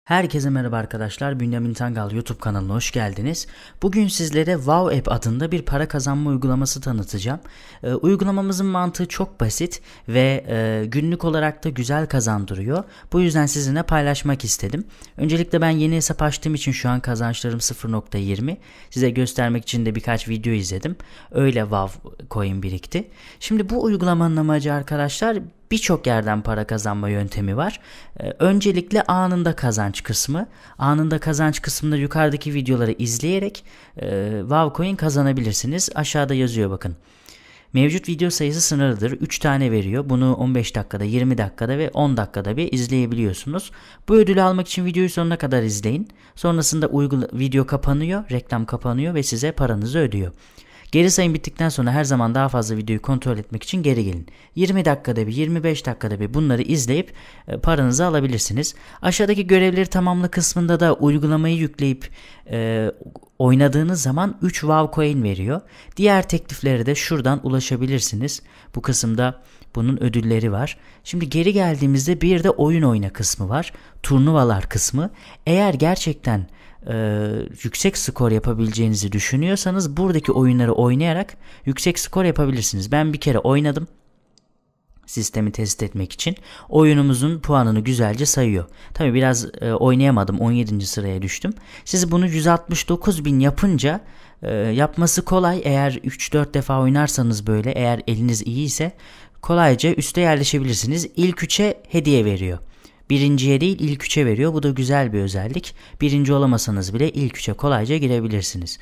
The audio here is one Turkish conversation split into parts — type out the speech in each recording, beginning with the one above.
Herkese merhaba arkadaşlar. Bünyamin Tangal YouTube kanalına hoş geldiniz. Bugün sizlere Wow App adında bir para kazanma uygulaması tanıtacağım. Uygulamamızın mantığı çok basit ve günlük olarak da güzel kazandırıyor. Bu yüzden sizinle paylaşmak istedim. Öncelikle ben yeni hesap açtığım için şu an kazançlarım 0.20. Size göstermek için de birkaç video izledim. Öyle Wow coin birikti. Şimdi bu uygulamanın amacı arkadaşlar, birçok yerden para kazanma yöntemi var. Öncelikle anında kazanç kısmı. Anında kazanç kısmında yukarıdaki videoları izleyerek Wow Coin kazanabilirsiniz. Aşağıda yazıyor bakın. Mevcut video sayısı sınırlıdır. 3 tane veriyor. Bunu 15 dakikada, 20 dakikada ve 10 dakikada bir izleyebiliyorsunuz. Bu ödülü almak için videoyu sonuna kadar izleyin. Sonrasında video kapanıyor, reklam kapanıyor ve size paranızı ödüyor. Geri sayım bittikten sonra her zaman daha fazla videoyu kontrol etmek için geri gelin. 20 dakikada bir, 25 dakikada bir bunları izleyip paranızı alabilirsiniz. Aşağıdaki görevleri tamamla kısmında da uygulamayı yükleyip oynadığınız zaman 3 Wow Coin veriyor. Diğer tekliflere de şuradan ulaşabilirsiniz. Bu kısımda bunun ödülleri var. Şimdi geri geldiğimizde bir de oyun oyna kısmı var. Turnuvalar kısmı. Eğer gerçekten yüksek skor yapabileceğinizi düşünüyorsanız buradaki oyunları oynayarak yüksek skor yapabilirsiniz. Ben bir kere oynadım. Sistemi test etmek için. Oyunumuzun puanını güzelce sayıyor. Tabi biraz oynayamadım. 17. sıraya düştüm. Siz bunu 169.000 yapınca yapması kolay. Eğer 3-4 defa oynarsanız böyle, eğer eliniz iyi ise kolayca üste yerleşebilirsiniz. İlk 3'e hediye veriyor. Birinciye değil ilk 3'e veriyor. Bu da güzel bir özellik. Birinci olamasanız bile ilk 3'e kolayca girebilirsiniz.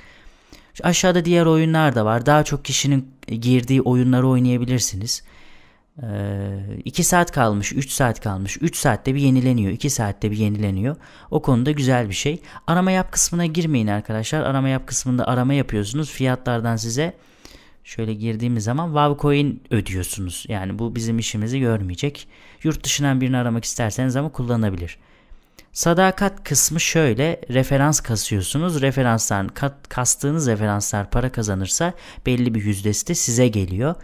Aşağıda diğer oyunlar da var. Daha çok kişinin girdiği oyunları oynayabilirsiniz. 2 saat kalmış, 3 saat kalmış. 3 saatte bir yenileniyor, 2 saatte bir yenileniyor. O konuda güzel bir şey. Arama yap kısmına girmeyin arkadaşlar. Arama yap kısmında arama yapıyorsunuz. Fiyatlardan size şöyle girdiğimiz zaman Wow Coin ödüyorsunuz. Yani bu bizim işimizi görmeyecek. Yurt dışından birini aramak isterseniz ama kullanabilir. Sadakat kısmı şöyle. Referans kasıyorsunuz. Referanstan kastığınız referanslar para kazanırsa belli bir yüzdesi de size geliyor.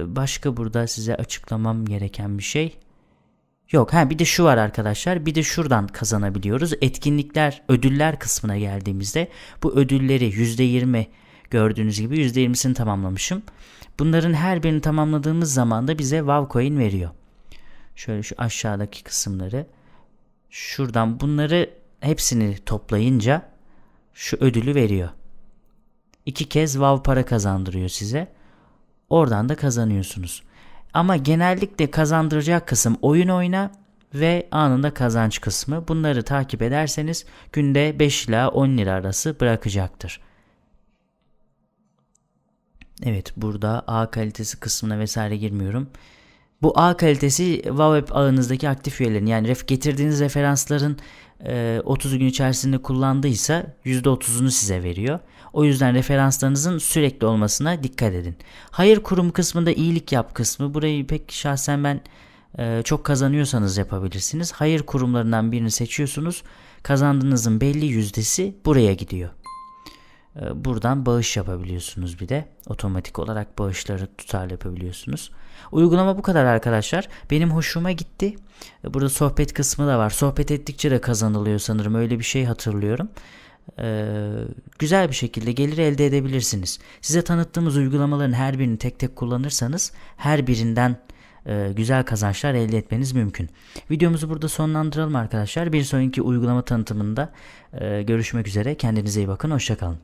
Başka burada size açıklamam gereken bir şey yok. Bir de şu var arkadaşlar. Bir de şuradan kazanabiliyoruz. Etkinlikler, ödüller kısmına geldiğimizde bu ödülleri %20, gördüğünüz gibi %20'sini tamamlamışım. Bunların her birini tamamladığımız zaman da bize Wow Coin veriyor. Şöyle şu aşağıdaki kısımları, şuradan bunları hepsini toplayınca şu ödülü veriyor. 2 kez Wow para kazandırıyor size. Oradan da kazanıyorsunuz. Ama genellikle kazandıracak kısım oyun oyna ve anında kazanç kısmı. Bunları takip ederseniz günde 5 ila 10 lira arası bırakacaktır. Evet, burada A kalitesi kısmına vesaire girmiyorum. Bu A kalitesi Wow App ağınızdaki aktif üyelerin, yani getirdiğiniz referansların 30 gün içerisinde kullandıysa %30'unu size veriyor. O yüzden referanslarınızın sürekli olmasına dikkat edin. Hayır kurum kısmında iyilik yap kısmı. Burayı pek şahsen ben çok kazanıyorsanız yapabilirsiniz. Hayır kurumlarından birini seçiyorsunuz. Kazandığınızın belli yüzdesi buraya gidiyor. Buradan bağış yapabiliyorsunuz bir de. Otomatik olarak bağışları tutarlı yapabiliyorsunuz. Uygulama bu kadar arkadaşlar. Benim hoşuma gitti. Burada sohbet kısmı da var. Sohbet ettikçe de kazanılıyor sanırım. Öyle bir şey hatırlıyorum. Güzel bir şekilde gelir elde edebilirsiniz. Size tanıttığımız uygulamaların her birini tek tek kullanırsanız her birinden güzel kazançlar elde etmeniz mümkün. Videomuzu burada sonlandıralım arkadaşlar. Bir sonraki uygulama tanıtımında görüşmek üzere. Kendinize iyi bakın. Hoşça kalın.